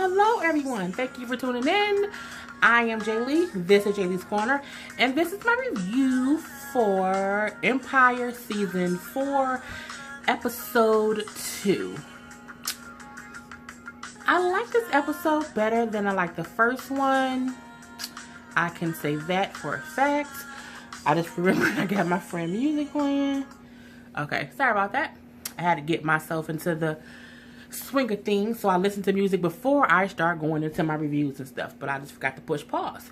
Hello, everyone. Thank you for tuning in. I am Jaylee. This is Jaylee's Corner, and this is my review for Empire Season 4, Episode 2. I like this episode better than I like the first one. I can say that for a fact. I just remember I got my friend music playing. Okay, sorry about that. I had to get myself into the swing of things, so I listen to music before I start going into my reviews and stuff, but I just forgot to push pause.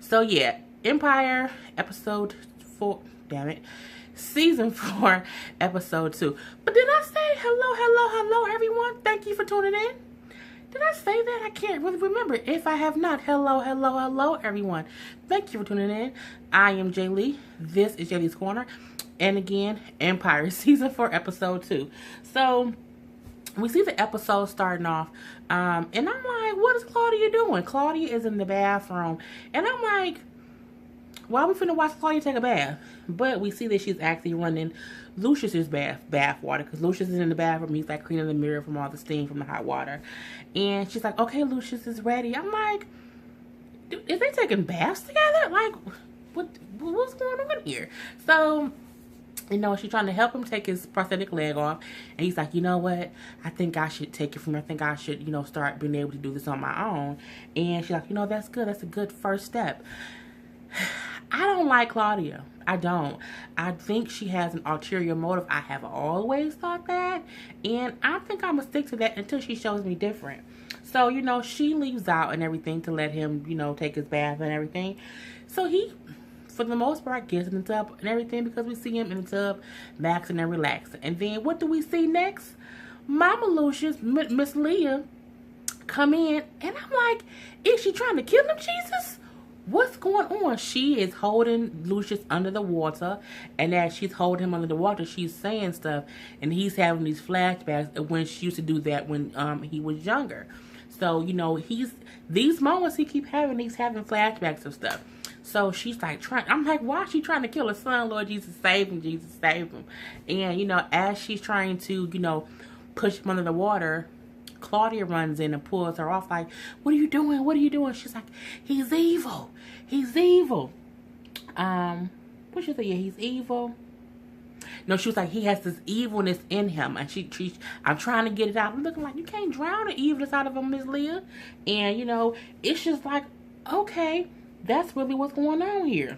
So yeah, Empire episode 4, damn it, season 4, episode 2. But did I say hello everyone? Thank you for tuning in. Did I say that? I can't really remember. If I have not, hello everyone. Thank you for tuning in. I am Jaylee. This is Jaylee's Corner. And again, Empire season 4, episode 2. So we see the episode starting off, and I'm like, what is Claudia doing? Claudia is in the bathroom, and I'm like, why are we finna watch Claudia take a bath? But we see that she's actually running Lucious's bath water, because Lucious is in the bathroom. He's like cleaning the mirror from all the steam from the hot water, and she's like, okay, Lucious is ready. I'm like, is they taking baths together? Like, what's going on here? So, you know, she's trying to help him take his prosthetic leg off. And he's like, you know what? I think I should take it from here. I think I should, you know, start being able to do this on my own. And she's like, you know, that's good. That's a good first step. I don't like Claudia. I don't. I think she has an ulterior motive. I have always thought that. And I think I'm going to stick to that until she shows me different. So, you know, she leaves out and everything to let him, you know, take his bath and everything. So he, for the most part, gets in the tub and everything, because we see him in the tub maxing and relaxing. And then what do we see next? Mama Lucious, Miss Leah, come in, and I'm like, is she trying to kill him, Jesus? What's going on? She is holding Lucious under the water, and as she's holding him under the water, she's saying stuff, and he's having these flashbacks of when she used to do that when he was younger. So, you know, these moments he keep having, he's having flashbacks of stuff. So she's like I'm like, why is she trying to kill her son? Lord Jesus, save him, Jesus, save him. And, you know, as she's trying to, you know, push him under the water, Claudia runs in and pulls her off like, what are you doing? What are you doing? She's like, he's evil. He's evil. What she say? Yeah, he's evil. No, she was like, he has this evilness in him. And I'm trying to get it out. I'm looking like, you can't drown the evilness out of him, Miss Leah. And, you know, it's just like, okay, that's really what's going on here.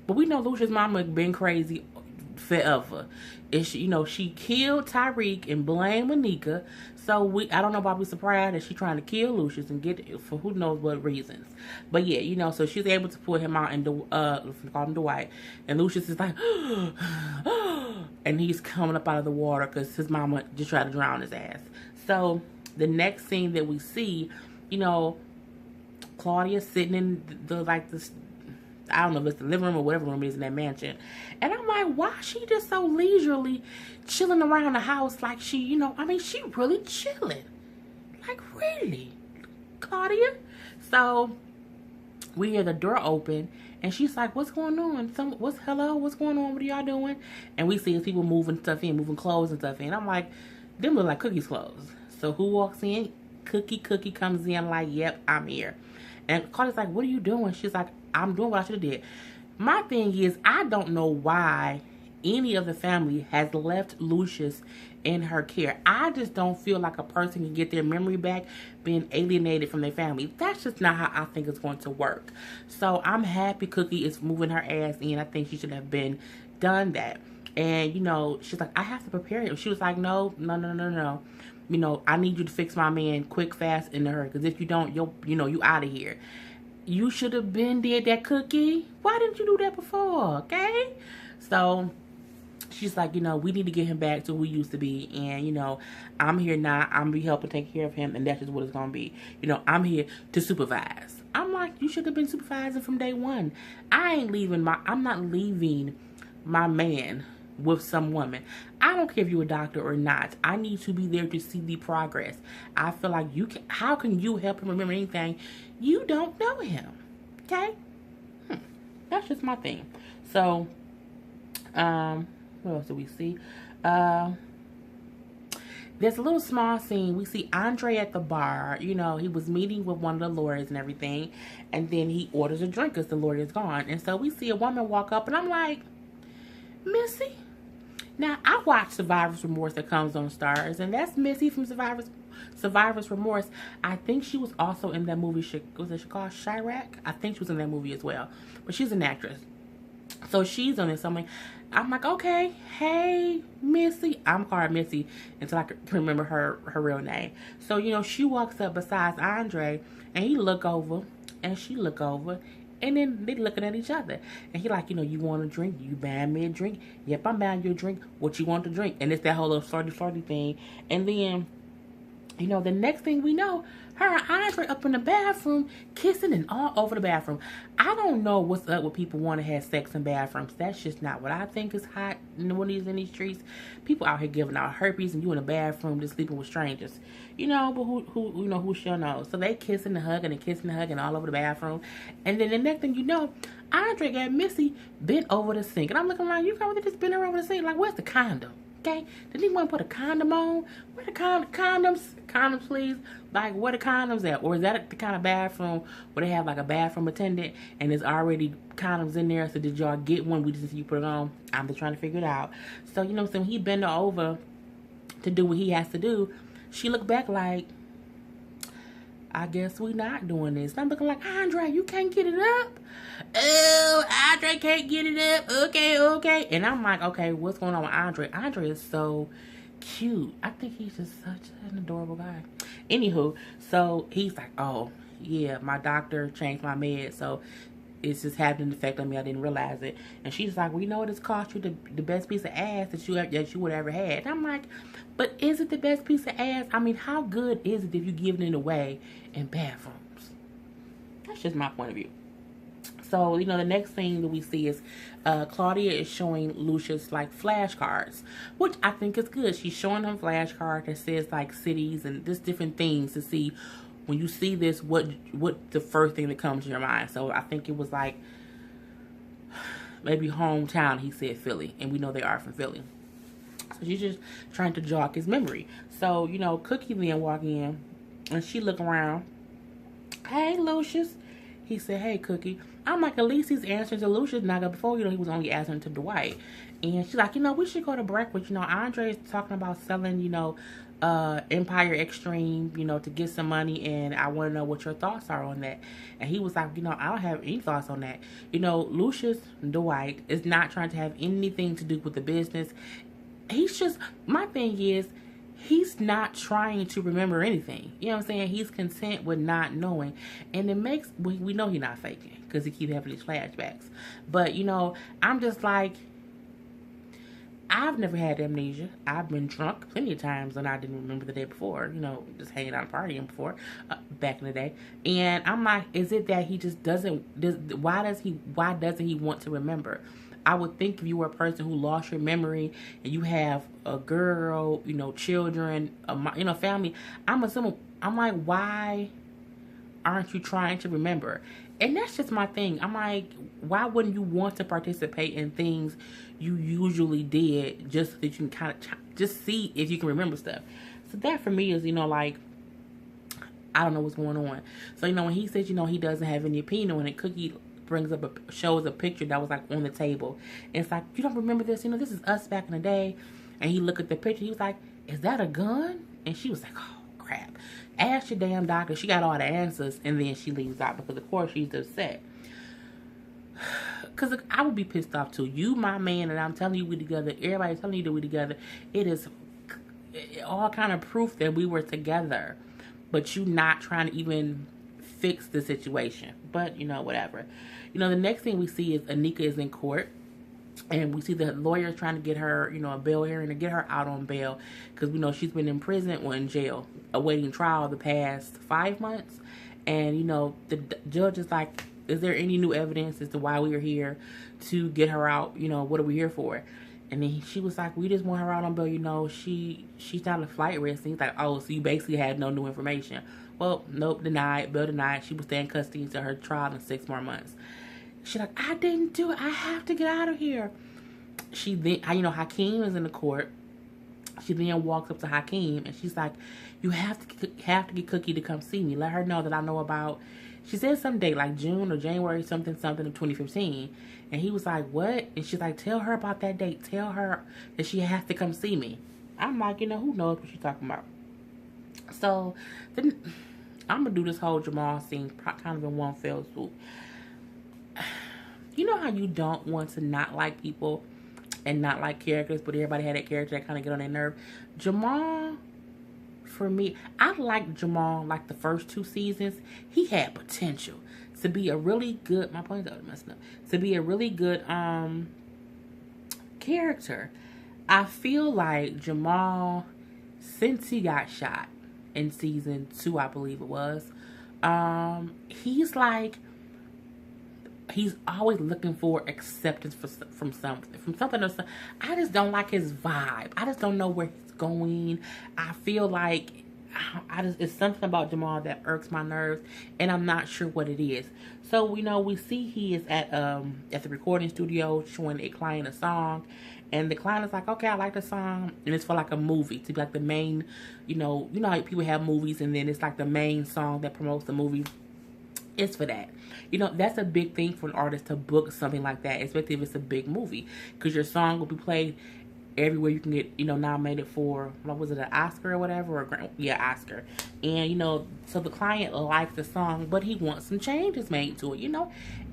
But we know Lucious' mama been crazy forever. You know, she killed Tyreek and blamed Anika. So I don't know why we're surprised that she's trying to kill Lucious and get it for who knows what reasons. But yeah, you know, so she's able to pull him out and call him Dwight. And Lucious is like, and he's coming up out of the water because his mama just tried to drown his ass. So the next scene that we see, you know, Claudia sitting in this, I don't know if it's the living room or whatever room it is in that mansion. And I'm like, why is she just so leisurely chilling around the house like she, you know, I mean, she really chilling. Like, really? Claudia? So we hear the door open and she's like, what's going on? Hello? What's going on? What are y'all doing? And we see people moving stuff in, moving clothes and stuff in. I'm like, them look like Cookie's clothes. So who walks in? Cookie comes in like, yep, I'm here. And Claudia's like, what are you doing? She's like, I'm doing what I should have did. My thing is, I don't know why any of the family has left Lucious in her care. I just don't feel like a person can get their memory back being alienated from their family. That's just not how I think it's going to work. So I'm happy Cookie is moving her ass in. I think she should have been done that. And, you know, she's like, I have to prepare him. She was like, no. You know, I need you to fix my man quick, fast, and her. Because if you don't, you out of here. You should have been did that, Cookie. Why didn't you do that before? Okay? So she's like, you know, we need to get him back to who he used to be. And, you know, I'm here now. I'm going to be helping take care of him. And that's just what it's going to be. You know, I'm here to supervise. I'm like, you should have been supervising from day one. I'm not leaving my man with some woman. I don't care if you're a doctor or not. I need to be there to see the progress. I feel like how can you help him remember anything? You don't know him. Okay? That's just my thing. So, what else do we see? there's a little small scene. We see Andre at the bar. You know, he was meeting with one of the lawyers and everything. And then he orders a drink because the lawyer's gone. And so we see a woman walk up, and I'm like, Missy? Now, I watch Survivor's Remorse that comes on Stars, and that's Missy from Survivor's Remorse. I think she was also in that movie. Was it called Chirac? I think she was in that movie as well. But she's an actress. So she's on it. So I'm like, okay, hey, Missy. I'm called Missy until I can remember her real name. So, you know, she walks up besides Andre, and he look over, and she look over, and then they looking at each other. And he like, you know, you want a drink? You buying me a drink? Yep, I'm buying you a drink. What you want to drink? And it's that whole little flirty thing. And then, you know, the next thing we know, her and Andre up in the bathroom, kissing and all over the bathroom. I don't know what's up with people want to have sex in bathrooms. That's just not what I think is hot in these streets. People out here giving out herpes, and you in a bathroom just sleeping with strangers. You know, but who shall know? So they kissing and hugging all over the bathroom. And then the next thing you know, Andre got Missy bent over the sink. And I'm looking around, you can't really just bend her over the sink. Like, where's the condom? Okay? Did anyone put a condom on? Where the condoms? Condoms, please. Like, where the condoms at? Or is that the kind of bathroom where they have like a bathroom attendant and there's already condoms in there? So did y'all get one? We just see you put it on. I'm just trying to figure it out. So, you know, so when he bent her over to do what he has to do, she looked back like, I guess we not doing this. And I'm looking like, Andre, you can't get it up. Oh, Andre can't get it up. Okay. And I'm like, okay, what's going on with Andre? Andre is so cute. I think he's just such an adorable guy. Anywho, so he's like, oh, yeah, my doctor changed my meds, so it's just having an effect on me. I didn't realize it. And she's like, well, you know what? It's cost you the best piece of ass that you would ever had. And I'm like, but is it the best piece of ass? I mean, how good is it if you're giving it away in bathrooms? That's just my point of view. So, you know, the next thing that we see is Claudia is showing Lucious, like, flashcards, which I think is good. She's showing him flashcards that says, like, cities and just different things to see, when you see this, what the first thing that comes to your mind. So, I think it was, like, maybe hometown, he said Philly, and we know they are from Philly. So, she's just trying to jog his memory. So, you know, Cookie then walk in, and she look around. Hey, Lucious. He said, hey, Cookie. I'm like, at least he's answering to Lucious now. Before, you know, he was only answering to Dwight. And she's like, you know, we should go to breakfast. You know, Andre is talking about selling, you know, Empire Extreme, you know, to get some money. And I want to know what your thoughts are on that. And he was like, you know, I don't have any thoughts on that. You know, Lucious Dwight is not trying to have anything to do with the business. He's just, my thing is, he's not trying to remember anything. You know what I'm saying? He's content with not knowing. And it makes, we know he's not faking because he keeps having these flashbacks. But, you know, I'm just like, I've never had amnesia. I've been drunk plenty of times and I didn't remember the day before. You know, just hanging out and partying before, back in the day. And I'm like, is it that he just doesn't, why doesn't he want to remember? I would think if you were a person who lost your memory and you have a girl, you know, children, you know, family, I'm assuming, I'm like, why aren't you trying to remember? And that's just my thing. I'm like, why wouldn't you want to participate in things you usually did just so that you can kind of just see if you can remember stuff? So that for me is, you know, like, I don't know what's going on. So, you know, when he says, you know, he doesn't have any opinion on it, Cookie shows a picture that was like on the table. And it's like, you don't remember this? You know, this is us back in the day. And he looked at the picture. He was like, is that a gun? And she was like, oh, crap. Ask your damn doctor. She got all the answers. And then she leaves out because, of course, she's upset. Because I would be pissed off, too. You, my man, and I'm telling you we together. Everybody's telling you that we together. It is all kind of proof that we were together. But you not trying to even fix the situation. But, you know, whatever. You know, the next thing we see is Anika is in court. And we see the lawyer trying to get her, you know, a bail hearing to get her out on bail. Because we know she's been in prison or in jail, awaiting trial the past 5 months. And, you know, the judge is like, is there any new evidence as to why we are here to get her out? You know, what are we here for? And then she was like, we just want her out on bail. You know, she's not a flight risk. And he's like, oh, so you basically had no new information. Well, nope, denied, bail denied. She will stay in custody until her trial in 6 more months. She's like, I didn't do it. I have to get out of here. She then, you know, Hakeem is in the court. She then walks up to Hakeem and she's like, "You have to get Cookie to come see me. Let her know that I know about." She said some date like June or January something of 2015, and he was like, "What?" And she's like, "Tell her about that date. Tell her that she has to come see me." I'm like, who knows what she's talking about? So then I'm gonna do this whole Jamal scene kind of in one fell swoop. You know how you don't want to not like people and not like characters, but everybody had that character that kind of get on their nerve. Jamal, for me, I liked Jamal like the first 2 seasons. He had potential to be a really good, my points are messing up, to be a really good character. I feel like Jamal, since he got shot in season 2, I believe it was, he's like, he's always looking for acceptance from something or something. I just don't like his vibe. I just don't know where he's going. I feel like it's something about Jamal that irks my nerves, and I'm not sure what it is. So we see he is at the recording studio showing a client a song, and the client is like, "Okay, I like the song," and it's for like a movie to be like the main, how people have movies and then it's like the main song that promotes the movie. It's for that. That's a big thing for an artist to book something like that, especially if it's a big movie, because your song will be played everywhere you can get, nominated for, what was it, an Oscar or whatever, or Oscar. And, so the client likes the song, but he wants some changes made to it.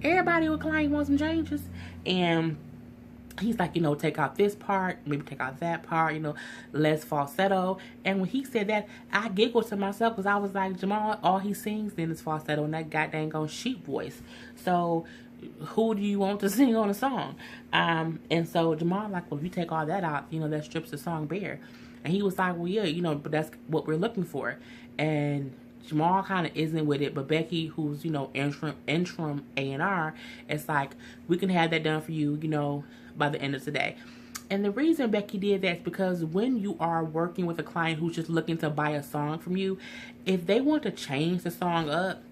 Everybody with client wants some changes. And he's like, take out this part, maybe take out that part, less falsetto. And when he said that, I giggled to myself because I was like, Jamal, all he sings then is falsetto and that goddamn sheep voice. So who do you want to sing on a song? And so Jamal like, well, if you take all that out, that strips the song bare. And he was like, well, yeah, but that's what we're looking for. And Jamal kind of isn't with it, but Becky, who's, interim A&R, it's like, we can have that done for you, by the end of today. And the reason Becky did that is because when you are working with a client who's just looking to buy a song from you, if they want to change the song up,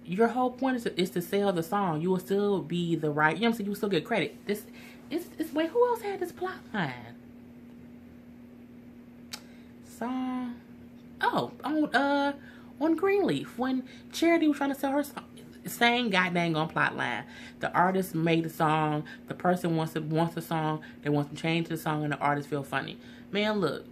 your whole point is to sell the song. You will still be the right, you will still get credit. Wait, who else had this plot line? Song. Oh, on Greenleaf, when Charity was trying to sell her song, same goddamn on plot line. The artist made the song, the person wants the song, they want to change the song, and the artist feel funny. Man, look,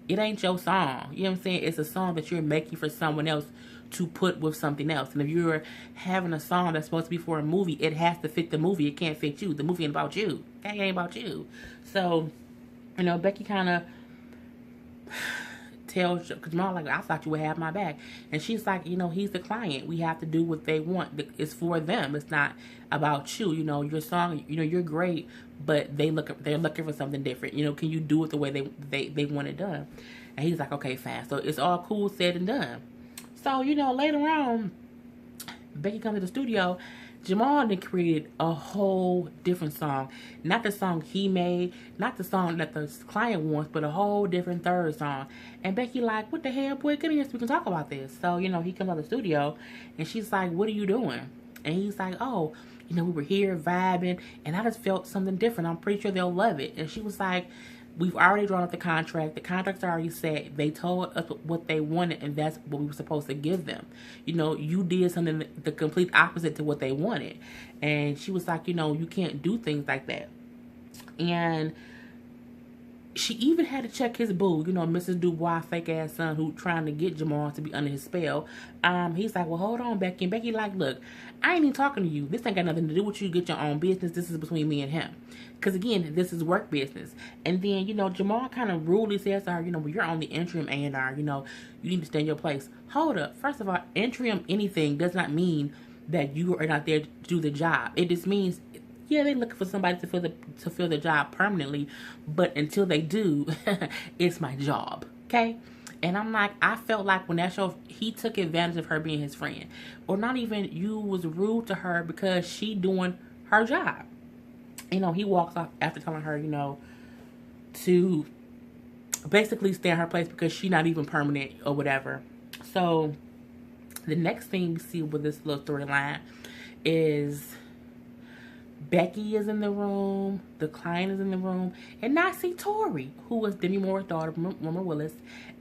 it ain't your song. You know what I'm saying? It's a song that you're making for someone else to put with something else. And if you're having a song that's supposed to be for a movie, it has to fit the movie. It can't fit you. The movie ain't about you. That ain't about you. So, Becky kind of tells Jamal, like, I thought you would have my back. And she's like, he's the client. We have to do what they want. It's for them. It's not about you. Your song, you're great, but they're looking for something different. Can you do it the way they want it done? And he's like, okay, fine. So it's all cool, said and done. So, later on, Becky comes to the studio. Jamal then created a whole different song. Not the song he made, not the song that the client wants, but a whole different third song. And Becky like, what the hell, boy, come here so we can talk about this. So, he comes out of the studio, and she's like, what are you doing? And he's like, oh, we were here vibing, and I just felt something different. I'm pretty sure they'll love it. And she was like, we've already drawn up the contract. The contract's already set. They told us what they wanted, and that's what we were supposed to give them. You did something the complete opposite to what they wanted. And she was like, you can't do things like that. And she even had to check his boo, Mrs. Dubois' fake-ass son who trying to get Jamal to be under his spell. He's like, well, hold on, Becky. And Becky like, look, I ain't even talking to you. This ain't got nothing to do with you. Get your own business. This is between me and him. Because, again, this is work business. And then, Jamal kind of rudely says to her, well, you're on the interim A&R. You need to stay in your place. Hold up. First of all, interim anything does not mean that you are not there to do the job. It just means, yeah, they're looking for somebody to fill the job permanently. But until they do, it's my job. Okay? And I'm like, I felt like when that show, he took advantage of her being his friend. Or not even, you was rude to her because she doing her job. He walks off after telling her, to basically stay in her place because she's not even permanent or whatever. So, the next thing we see with this little storyline is Becky is in the room, the client is in the room, and I see Tori, who was Demi Moore's daughter, Rumor Willis,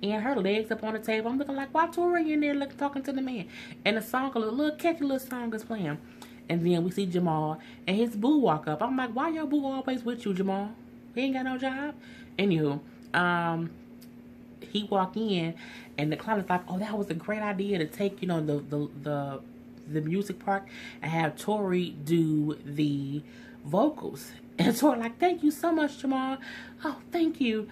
and her legs up on the table. I'm looking like, why Tori in there talking to the man? And the song, a little catchy little song is playing. And then we see Jamal and his boo walk up. I'm like, why your boo always with you, Jamal? He ain't got no job. Anywho, he walked in, and the client was like, oh, that was a great idea to take, you know, the music part and have Tori do the vocals. And Tori like, thank you so much, Jamal. Oh, thank you.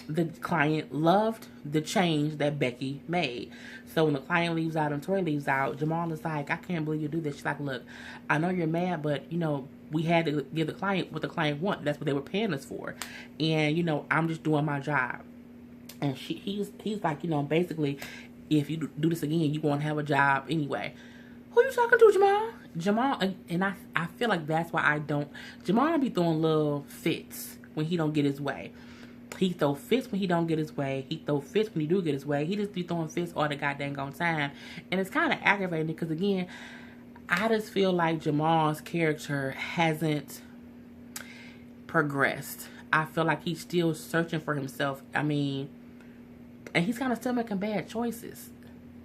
The client loved the change that Becky made. So when the client leaves out and Tori leaves out, Jamal is like, I can't believe you do this. She's like, look, I know you're mad, but, you know, we had to give the client what the client wanted. That's what they were paying us for. And, you know, I'm just doing my job. And he's like, you know, basically, if you do this again, you won't have a job anyway. Who you talking to, Jamal? Jamal, and I feel like that's why I don't. Jamal be throwing little fits when he don't get his way. He throw fits when he don't get his way. He throw fits when he do get his way. He just be throwing fits all the goddamn time. And it's kind of aggravating because, again, I just feel like Jamal's character hasn't progressed. I feel like he's still searching for himself. I mean, and he's kind of still making bad choices.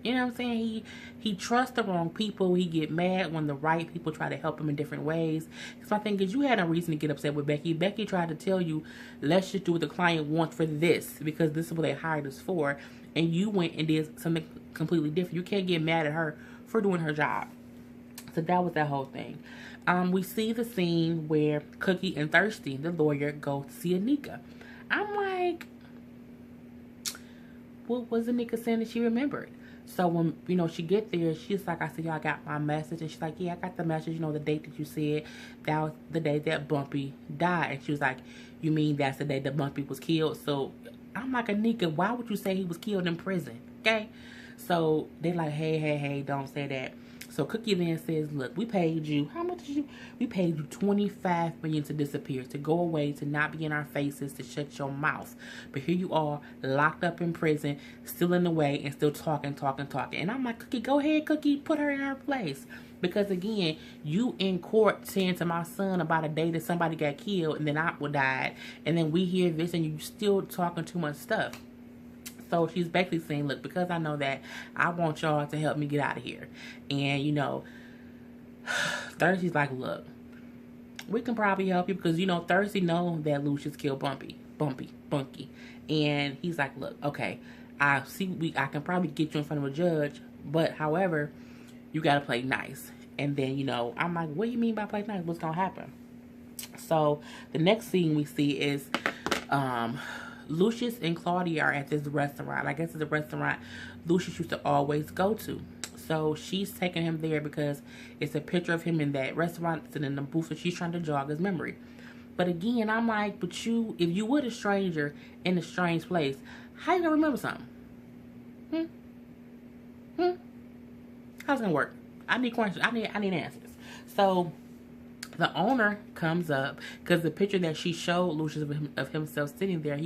You know what I'm saying? He trusts the wrong people. He get mad when the right people try to help him in different ways. Because my thing is, you had no reason to get upset with Becky. Becky tried to tell you, let's just do what the client wants for this, because this is what they hired us for. And you went and did something completely different. You can't get mad at her for doing her job. So that was that whole thing. We see the scene where Cookie and Thirsty, the lawyer, go to see Anika. I'm like, what was Anika saying that she remembered? So when, you know, she get there, she's like, I said, y'all got my message. And she's like, yeah, I got the message. You know, the date that you said, that was the day that Bumpy died. And she was like, you mean that's the day that Bumpy was killed? So I'm like, Anika, why would you say he was killed in prison? Okay? So they're like, hey, don't say that. So Cookie then says, look, we paid you, how much did you? We paid you $25 million to disappear, to go away, to not be in our faces, to shut your mouth. But here you are, locked up in prison, still in the way, and still talking. And I'm like, Cookie, go ahead, Cookie, put her in her place. Because again, you in court saying to my son about a day that somebody got killed, and then I died, and then we hear this, and you still talking too much stuff. So she's basically saying, look, because I know that, I want y'all to help me get out of here. And, you know, Thirsty's like, look, we can probably help you because, you know, Thirsty knows that Lucious killed Bunky. And he's like, look, okay, I can probably get you in front of a judge, but however, you got to play nice. And then, you know, I'm like, what do you mean by play nice? What's going to happen? So the next scene we see is, Lucious and Claudia are at this restaurant. I guess it's a restaurant Lucious used to always go to. So she's taking him there because it's a picture of him in that restaurant sitting in the booth, and she's trying to jog his memory. But again, I'm like, but you, if you were a stranger in a strange place, how you gonna remember something? How's it gonna work? I need questions. I need answers. So the owner comes up because the picture that she showed Lucious of himself sitting there,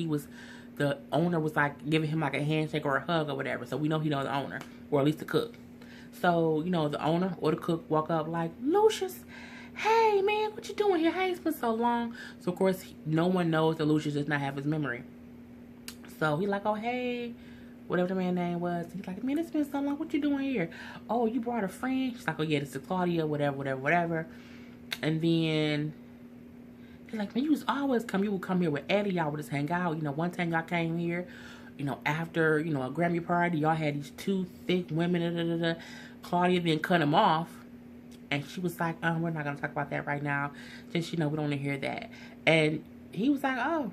the owner was like giving him like a handshake or a hug or whatever. So we know he knows the owner, or at least the cook. So, you know, the owner or the cook walk up like, Lucious, hey man, what you doing here? Hey, it's been so long. So of course, no one knows that Lucious does not have his memory. So he like, oh hey, whatever the man's name was. He's like, man, it's been so long. What you doing here? Oh, you brought a friend? She's like, oh yeah, this is Claudia, whatever. And then he's like, man, you would come here with Eddie. Y'all would just hang out. You know, one time y'all came here, you know, after, you know, a Grammy party, y'all had these two thick women. Claudia then cut him off. And she was like, we're not going to talk about that right now. Just, you know, we don't want to hear that. And he was like, oh,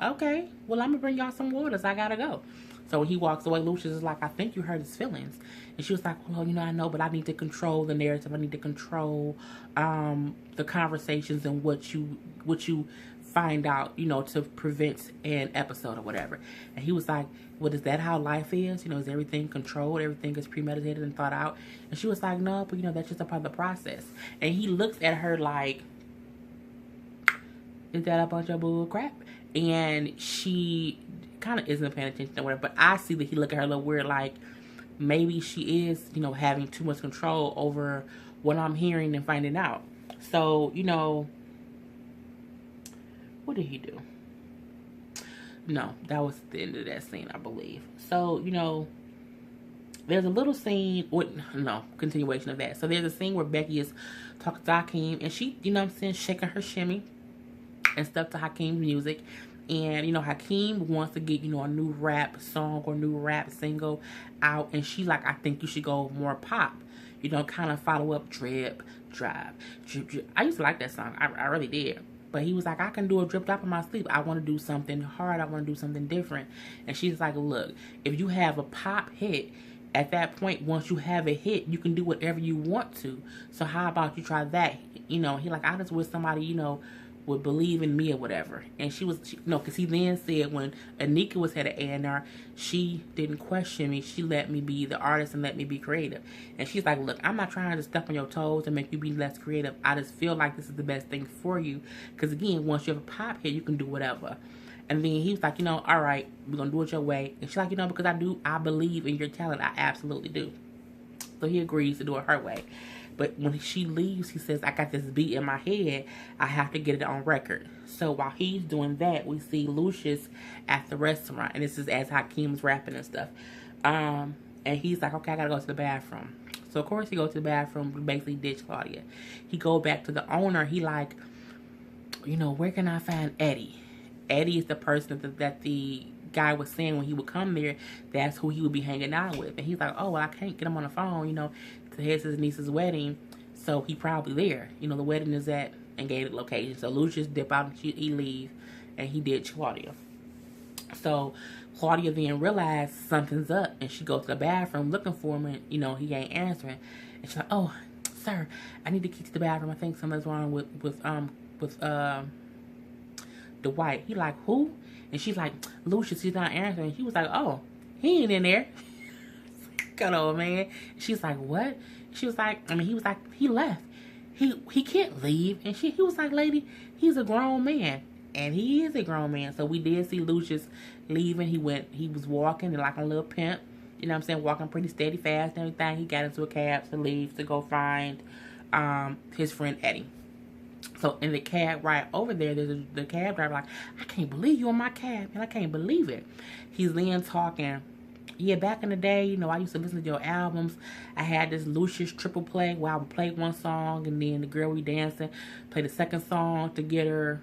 okay. Well, I'm going to bring y'all some waters. I got to go. So when he walks away, Lucious is like, I think you hurt his feelings. And she was like, well, you know, I know, but I need to control the narrative. I need to control the conversations and what you find out, you know, to prevent an episode or whatever. And he was like, well, is that how life is? You know, is everything controlled? Everything is premeditated and thought out? And she was like, no, but, you know, that's just a part of the process. And he looks at her like, is that a bunch of bull crap? And she kind of isn't paying attention or whatever, but I see that he look at her a little weird, like maybe she is, you know, having too much control over what I'm hearing and finding out. So, you know, what did he do? No, that was the end of that scene, I believe. So, you know, there's a little scene, no, continuation of that. So there's a scene where Becky is talking to Hakeem, and she, you know what I'm saying, shaking her shimmy and stuff to Hakeem's music. And, you know, Hakeem wants to get, you know, a new rap song or new rap single out. And she's like, I think you should go more pop. You know, kind of follow up drip, drive, drip, drip. I used to like that song. I really did. But he was like, I can do a drip drop in my sleep. I want to do something hard. I want to do something different. And she's like, look, if you have a pop hit, at that point, once you have a hit, you can do whatever you want to. So how about you try that? You know, he like, I just wish somebody, you know, would believe in me or whatever. And because he then said when Anika was head of A&R, she didn't question me. She let me be the artist and let me be creative. And she's like, look, I'm not trying to step on your toes and make you be less creative. I just feel like this is the best thing for you. Because again, once you have a pop hit, you can do whatever. And then he was like, you know, all right, we're going to do it your way. And she's like, you know, because I believe in your talent. I absolutely do. So he agrees to do it her way. But when she leaves, he says, I got this beat in my head. I have to get it on record. So while he's doing that, we see Lucious at the restaurant. And this is as Hakeem's rapping and stuff. And he's like, okay, I got to go to the bathroom. So, of course, he goes to the bathroom, basically ditch Claudia. He go back to the owner. He like, you know, where can I find Eddie? Eddie is the person that the guy was saying when he would come there, that's who he would be hanging out with. And he's like, oh, well, I can't get him on the phone, you know, it's his niece's wedding, so he probably there. You know, the wedding is at a gated location. So Lucious dip out and he leaves, and he did Claudia. So Claudia then realized something's up, and she goes to the bathroom looking for him, and, you know, he ain't answering. And she's like, oh, sir, I need to get to the bathroom. I think something's wrong with Dwight. He like, who? And she's like, Lucious, he's not answering. He was like, oh, he ain't in there. Good old man. She's like, what? She was like, he was like, he left. He can't leave. And he was like, lady, he's a grown man. And he is a grown man. So we did see Lucious leaving. He was walking like a little pimp. You know what I'm saying? Walking pretty steady, fast and everything. He got into a cab to leave to go find his friend Eddie. So in the cab right over there, there's the cab driver like, I can't believe you in my cab, and I can't believe it. He's then talking, yeah, back in the day, you know, I used to listen to your albums. I had this Lucious triple play where I would play one song, and then the girl we dancing, play the second song to get her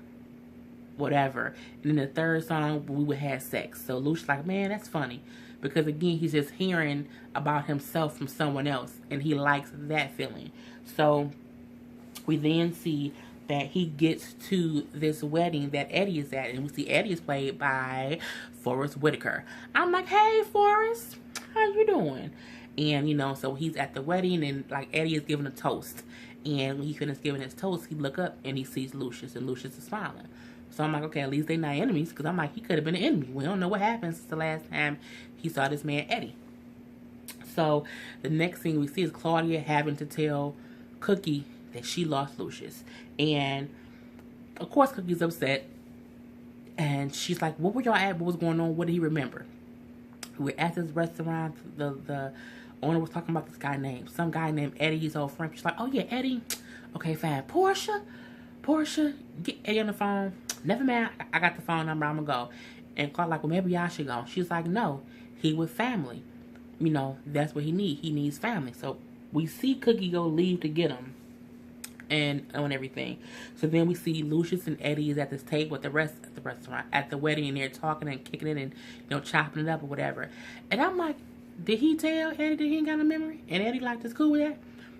whatever. And then the third song, we would have sex. So Lucious like, man, that's funny. Because again, he's just hearing about himself from someone else, and he likes that feeling. So we then see that he gets to this wedding that Eddie is at, and we see Eddie is played by Forrest Whitaker. I'm like, hey, Forrest, how you doing? And, you know, so he's at the wedding, and, like, Eddie is giving a toast. And when he finishes giving his toast, he look up, and he sees Lucious, and Lucious is smiling. So I'm like, okay, at least they're not enemies, because I'm like, he could have been an enemy. We don't know what happened since the last time he saw this man, Eddie. So the next thing we see is Claudia having to tell Cookie that she lost Lucious. And of course Cookie's upset, and she's like, what were y'all at? What was going on? What did he remember? We were at this restaurant. The owner was talking about this guy named, some guy named Eddie, his old friend. She's like, oh yeah, Eddie. Okay, fine. Portia, get Eddie on the phone. Never mind, I got the phone number, I'm gonna go. And Clark like, well, maybe y'all should go. She's like, no, he with family. You know, that's what he needs. He needs family. So we see Cookie go leave to get him. And on everything. So then we see Lucious and Eddie is at this table at the restaurant, at the wedding, and they're talking and kicking it and, you know, chopping it up or whatever. And I'm like, did he tell Eddie that he ain't got no memory? And Eddie like, that's cool with that?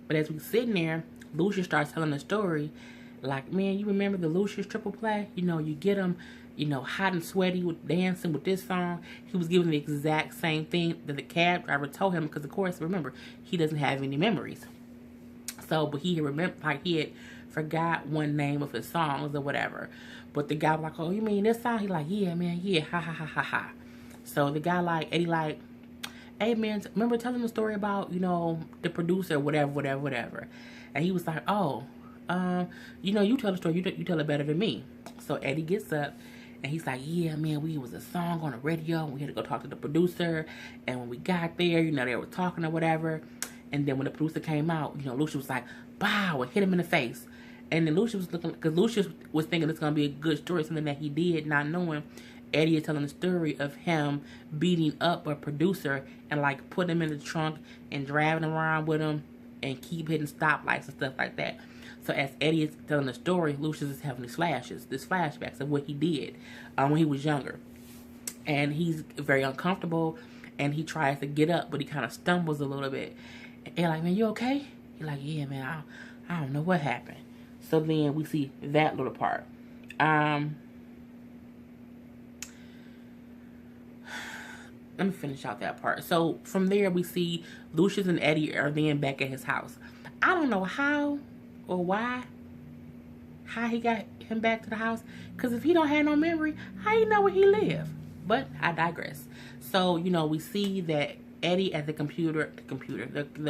But as we sitting there, Lucious starts telling the story, like, man, you remember the Lucious triple play? You know, you get him, you know, hot and sweaty with dancing with this song. He was giving the exact same thing that the cab driver told him, because of course, remember, he doesn't have any memories. So, but he remember, like, he had forgot one name of his songs or whatever. But the guy was like, oh, you mean this song? He like, yeah, man, yeah, ha, ha, ha, ha, ha. So the guy like, Eddie like, hey, man, remember telling the story about, you know, the producer, whatever. And he was like, oh, you know, you tell the story, you tell it better than me. So Eddie gets up, and he's like, yeah, man, we was a song on the radio, and we had to go talk to the producer. And when we got there, you know, they were talking or whatever. And then when the producer came out, you know, Lucious was like, bow, and hit him in the face. And then Lucious was looking, because Lucious was thinking it's going to be a good story, something that he did, not knowing Eddie is telling the story of him beating up a producer and like putting him in the trunk and driving around with him and keep hitting stoplights and stuff like that. So as Eddie is telling the story, Lucious is having these flashbacks of what he did when he was younger. And he's very uncomfortable, and he tries to get up, but he kind of stumbles a little bit. And they're like, man, you okay? He's like, yeah, man, I don't know what happened. So then we see that little part. Let me finish out that part. So from there, we see Lucious and Eddie are then back at his house. I don't know how or why, how he got him back to the house. Because if he don't have no memory, how you know where he lived? But I digress. So, you know, we see that Eddie at the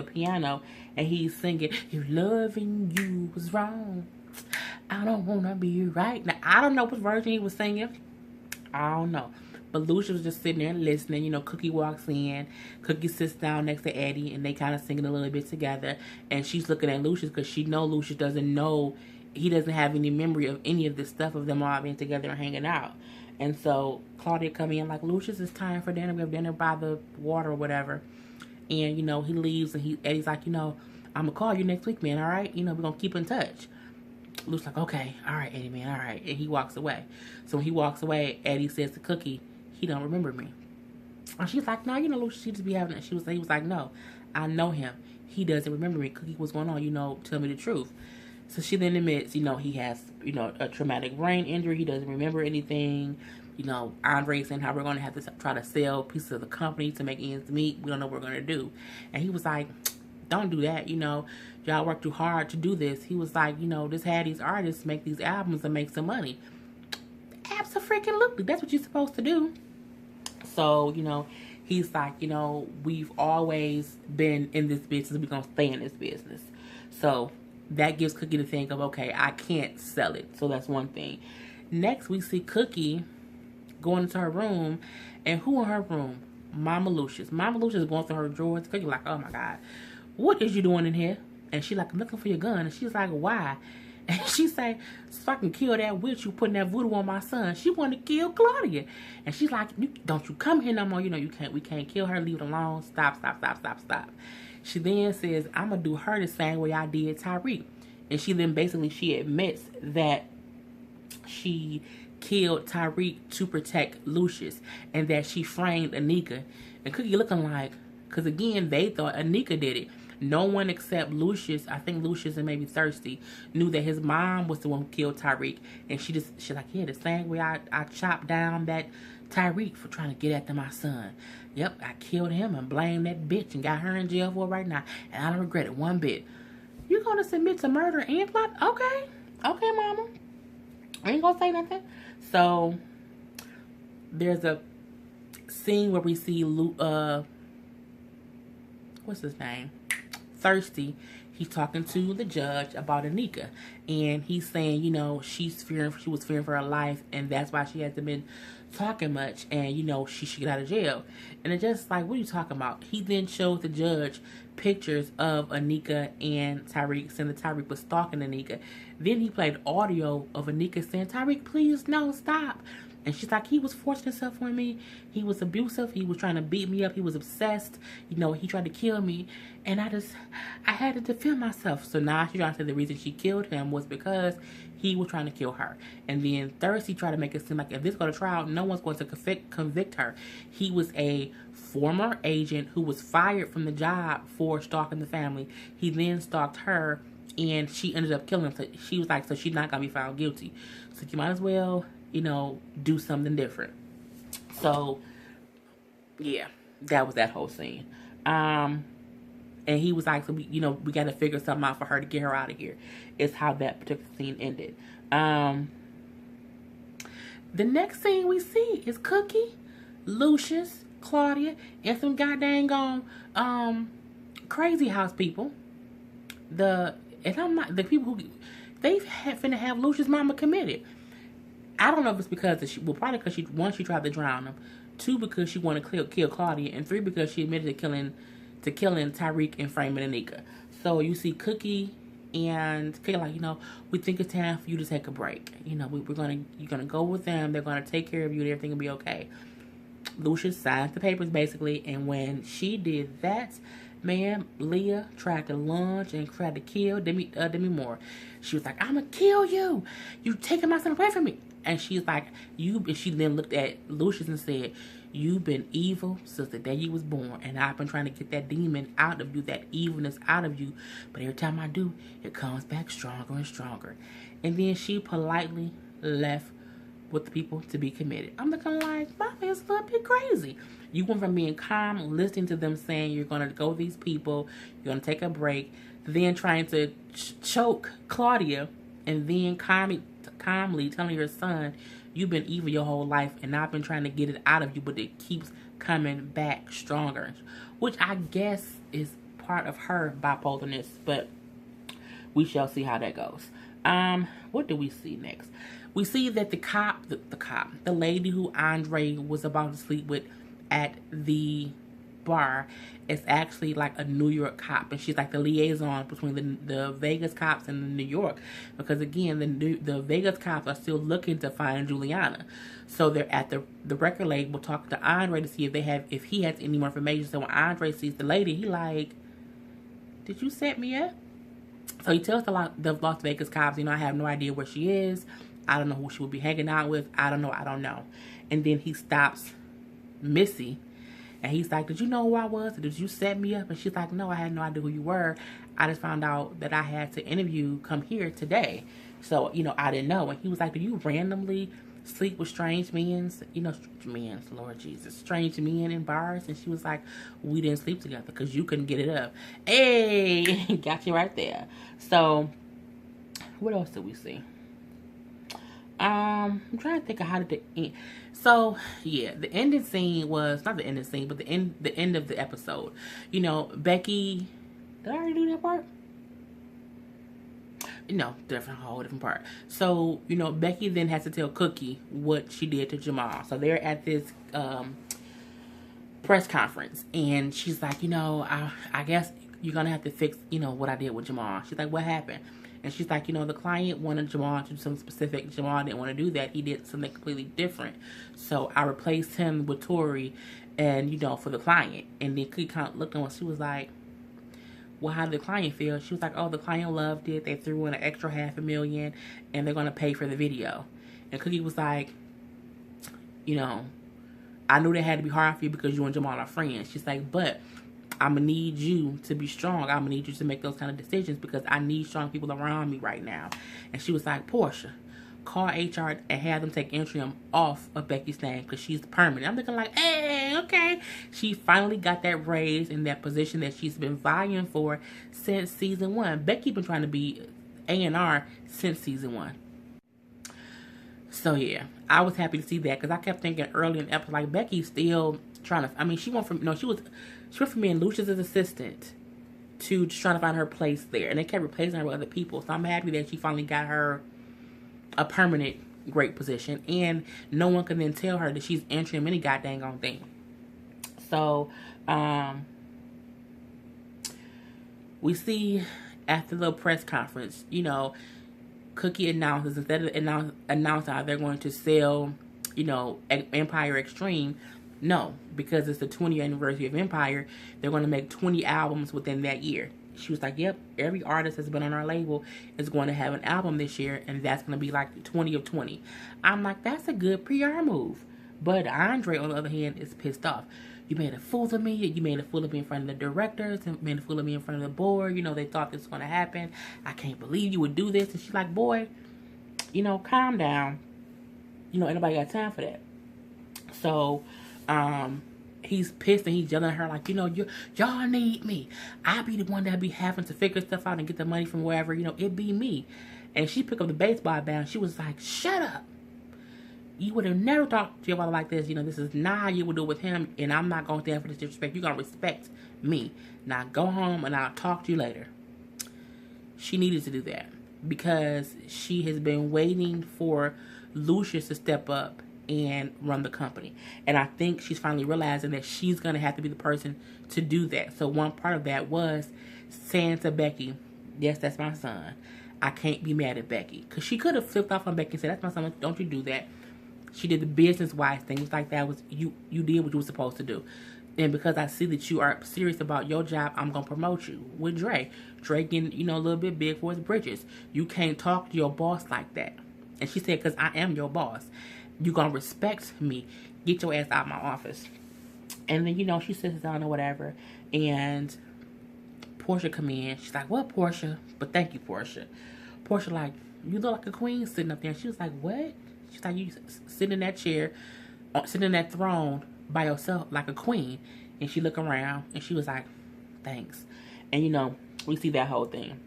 piano, and he's singing, "If loving you was wrong, I don't want to be right." Now, I don't know what version he was singing. I don't know. But Lucious was just sitting there listening. You know, Cookie walks in. Cookie sits down next to Eddie, and they kind of singing a little bit together. And she's looking at Lucious because she knows Lucious doesn't know. He doesn't have any memory of any of this stuff of them all being together and hanging out. And so Claudia come in like, Lucious, it's time for dinner. We have dinner by the water or whatever. And, you know, he leaves, and Eddie's like, you know, I'm going to call you next week, man, all right? You know, we're going to keep in touch. Luke's like, okay, all right, Eddie, man, all right. And he walks away. So when he walks away, Eddie says to Cookie, he don't remember me. And she's like, no, you know, Lucious, she just be having it. He was like, no, I know him. He doesn't remember me. Cookie, what's going on? You know, tell me the truth. So she then admits, you know, he has, you know, a traumatic brain injury. He doesn't remember anything. You know, Andre's saying how we're going to have to try to sell pieces of the company to make ends meet. We don't know what we're going to do. And he was like, don't do that. You know, y'all work too hard to do this. He was like, you know, just had these artists make these albums and make some money. Absolutely. That's what you're supposed to do. So, you know, he's like, you know, we've always been in this business. We're going to stay in this business. So that gives Cookie to think of, okay, I can't sell it. So that's one thing. Next, we see Cookie going into her room. And who in her room? Mama Lucious. Mama Lucious is going through her drawers. Cookie like, oh my God, what is you doing in here? And she like, I'm looking for your gun. And she's like, why? And she say, so I can kill that witch who putting that voodoo on my son. She want to kill Claudia. And she's like, don't you come here no more. You know, we can't kill her. Leave it alone. Stop. She then says, I'm going to do her the same way I did Tyreek. And she then basically, she admits that she killed Tyreek to protect Lucious. And that she framed Anika. And Cookie looking like, because again, they thought Anika did it. No one except Lucious, I think Lucious and maybe Thirsty, knew that his mom was the one who killed Tyreek. And she's like, yeah, the same way I chopped down that Tyreek for trying to get after my son. Yep, I killed him and blamed that bitch and got her in jail for it right now. And I don't regret it one bit. You gonna submit to murder and plot? Okay, mama. I ain't gonna say nothing. So, there's a scene where we see what's his name? Thirsty. He's talking to the judge about Anika, and he's saying, you know, she was fearing for her life, and that's why she hasn't been talking much, and you know, she should get out of jail. And it's just like, what are you talking about? He then showed the judge pictures of Anika and Tyreek, saying that Tyreek was stalking Anika. Then he played audio of Anika saying, Tyreek, please, no, stop. And she's like, he was forcing himself on me. He was abusive. He was trying to beat me up. He was obsessed. You know, he tried to kill me. And I had to defend myself. So now she's trying to say the reason she killed him was because he was trying to kill her. And then Thirsty tried to make it seem like if this goes to trial, no one's going to convict her. He was a former agent who was fired from the job for stalking the family. He then stalked her, and she ended up killing him. So she was like, so she's not going to be found guilty. So you might as well, you know, do something different. So, yeah, that was that whole scene. And he was like, so we got to figure something out for her to get her out of here. Is how that particular scene ended. The next scene we see is Cookie, Lucious, Claudia, and some goddamn crazy house people. The people who they finna have Lucious' mama committed. I don't know if it's because probably because she tried to drown him, 2 because she wanted to kill Claudia, and 3 because she admitted to killing Tyreek and framing Anika. So you see Cookie and Kate like, we think it's time for you to take a break. You're gonna go with them. They're gonna take care of you. And everything will be okay. Lucious signs the papers basically, and when she did that, man, Leah tried to lunge and tried to kill Demi Moore. She was like, "I'm gonna kill you. You taking my son away from me." And she's like, And she then looked at Lucious and said, "You've been evil since the day you was born, and I've been trying to get that demon out of you, that evilness out of you. But every time I do, it comes back stronger and stronger." And then she politely left with the people to be committed. I'm looking like, Mama is a little bit crazy. You went from being calm, listening to them saying you're going to go with these people, you're going to take a break, then trying to choke Claudia, and then calmly telling your son, "You've been evil your whole life, and I've been trying to get it out of you, but it keeps coming back stronger." Which I guess is part of her bipolarness, but we shall see how that goes. What do we see next? We see that the lady who Andre was about to sleep with at the bar is actually like a New York cop, and she's like the liaison between the Vegas cops and the New York, because again, the Vegas cops are still looking to find Juliana. So they're at the record label talking to Andre to see if he has any more information. So when Andre sees the lady, he like, "Did you set me up?" So he tells the Las Vegas cops, "I have no idea where she is. I don't know who she would be hanging out with. I don't know. And then he stops Missy, and he's like, "Did you know who I was? Did you set me up?" And she's like, "No, I had no idea who you were. I just found out that I had to interview come here today. So, I didn't know." And he was like, "Do you randomly sleep with strange men, Lord Jesus, strange men in bars?" And she was like, "We didn't sleep together because you couldn't get it up." Hey, got you right there. So, what else did we see? I'm trying to think of how did it end. So yeah, the ending scene was not the ending scene, but the end of the episode. Becky. Did I already do that part? No, different, whole different part. So Becky then has to tell Cookie what she did to Jamal. So they're at this press conference, and she's like, I guess you're gonna have to fix what I did with Jamal. She's like, "What happened?" And she's like, the client wanted Jamal to do something specific. Jamal didn't want to do that. He did something completely different. So I replaced him with Tori and, for the client. And then Cookie kind of looked at her and she was like, "Well, how did the client feel?" She was like, "Oh, the client loved it. They threw in an extra $500,000 and they're going to pay for the video." And Cookie was like, "I knew that had to be hard for you because you and Jamal are friends." She's like, "But I'm going to need you to be strong. I'm going to need you to make those kind of decisions because I need strong people around me right now." And she was like, "Portia, call HR and have them take interim off of Becky's name because she's permanent." I'm looking like, hey, okay. She finally got that raise in that position that she's been vying for since season 1. Becky been trying to be A&R since season 1. So yeah, I was happy to see that because I kept thinking early in the episode, like, Becky's still trying to, she went from being Lucious' assistant to just trying to find her place there. And they kept replacing her with other people. So I'm happy that she finally got her a permanent great position. And no one can then tell her that she's entering any goddamn on thing. So, we see after the press conference, Cookie announces, instead of announcing how they're going to sell, Empire Extreme, no, because it's the 20th anniversary of Empire, they're going to make 20 albums within that year. She was like, "Yep, every artist that's been on our label is going to have an album this year, and that's going to be like 20 of 20. I'm like, that's a good PR move. But Andre, on the other hand, is pissed off. "You made a fool of me. You made a fool of me in front of the directors. And made a fool of me in front of the board. They thought this was going to happen. I can't believe you would do this." And she's like, "Boy, calm down. Ain't nobody got time for that." So, he's pissed and he's yelling at her like, "Y'all need me. I be the one that be having to figure stuff out and get the money from wherever, it be me." And she picked up the baseball bat and she was like, "Shut up. You would have never talked to your father like this. This is not how you would do it with him, and I'm not going to stand for this disrespect. You're going to respect me. Now go home and I'll talk to you later." She needed to do that because she has been waiting for Lucious to step up and run the company. And I think she's finally realizing that she's going to have to be the person to do that. So one part of that was saying to Becky, Yes, that's my son. I can't be mad at Becky. Because she could have flipped off on Becky and said, that's my son, don't you do that. She did the business-wise things like that. Was you did what you were supposed to do. And because I see that you are serious about your job, I'm going to promote you with Dre. Dre getting, a little bit big for his britches. You can't talk to your boss like that. And she said, because I am your boss. You going to respect me. Get your ass out of my office. And then, she sits down or whatever. And Portia come in. She's like, what, Portia? But thank you, Portia. Portia like, you look like a queen sitting up there. And she was like, what? She's like, you sitting in that chair, sitting in that throne by yourself like a queen. And she look around and she was like, thanks. And we see that whole thing.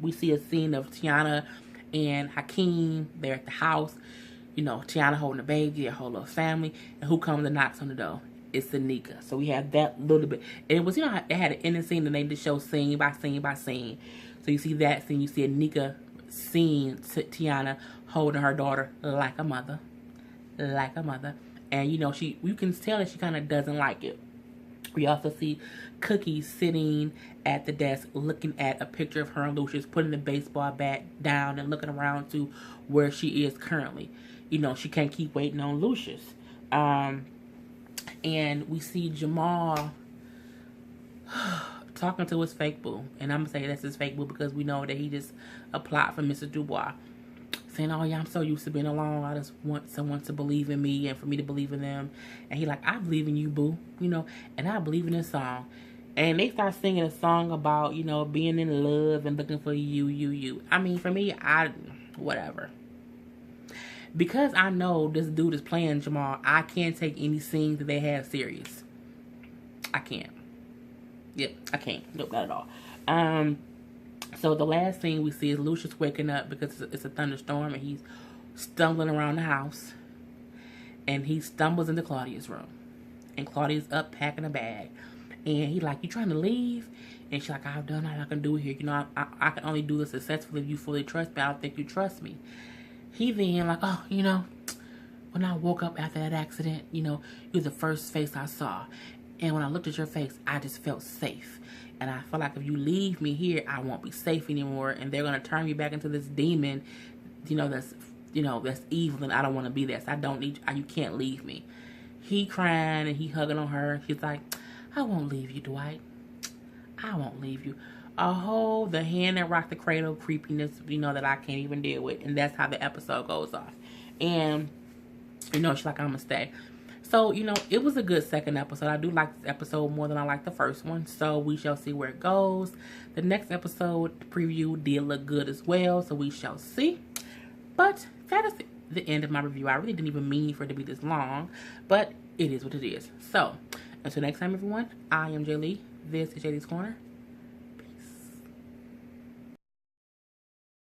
We see a scene of Tiana and Hakeem. They're at the house. Tiana holding the baby, their whole little family. And who comes and knocks on the door? It's Anika. So we have that little bit. And it was, they had an ending scene and they just show scene by scene by scene. So you see that scene. You see Anika seeing Tiana holding her daughter like a mother. Like a mother. And, you can tell that she kind of doesn't like it. We also see Cookie sitting at the desk looking at a picture of her and Lucious, putting the baseball bat down and looking around to where she is currently. She can't keep waiting on Lucious. And we see Jamal talking to his fake boo. And I'm going to say that's his fake boo because we know that he just applied for Mr. Dubois. Saying, oh yeah, I'm so used to being alone. I just want someone to believe in me and for me to believe in them. And he like, I believe in you, boo. And I believe in this song. And they start singing a song about, being in love and looking for you. I mean, for me, whatever. Because I know this dude is playing Jamal, I can't take any scenes that they have serious. I can't. Yep, I can't. Nope, not at all. So the last thing we see is Lucious waking up because it's a thunderstorm and he's stumbling around the house. And he stumbles into Claudia's room. And Claudia's up packing a bag. And he's like, you trying to leave? And she's like, I've done all I can do here. I can only do this successfully if you fully trust me. I don't think you trust me. He then like, oh, when I woke up after that accident, you're the first face I saw. And when I looked at your face, I just felt safe. And I feel like if you leave me here, I won't be safe anymore. And they're going to turn me back into this demon, that's evil. And I don't want to be that. So I don't need you. You can't leave me. He crying and he hugging on her. He's like, I won't leave you, Dwight. I won't leave you. The hand that rocked the cradle creepiness, that I can't even deal with. And that's how the episode goes off. And, she's like, I'm going to stay. So, it was a good second episode. I do like this episode more than I like the first one. So, we shall see where it goes. The next episode preview did look good as well. So, we shall see. But that is the end of my review. I really didn't even mean for it to be this long. But it is what it is. So, until next time, everyone, I am J. Lee. This is JD's Corner.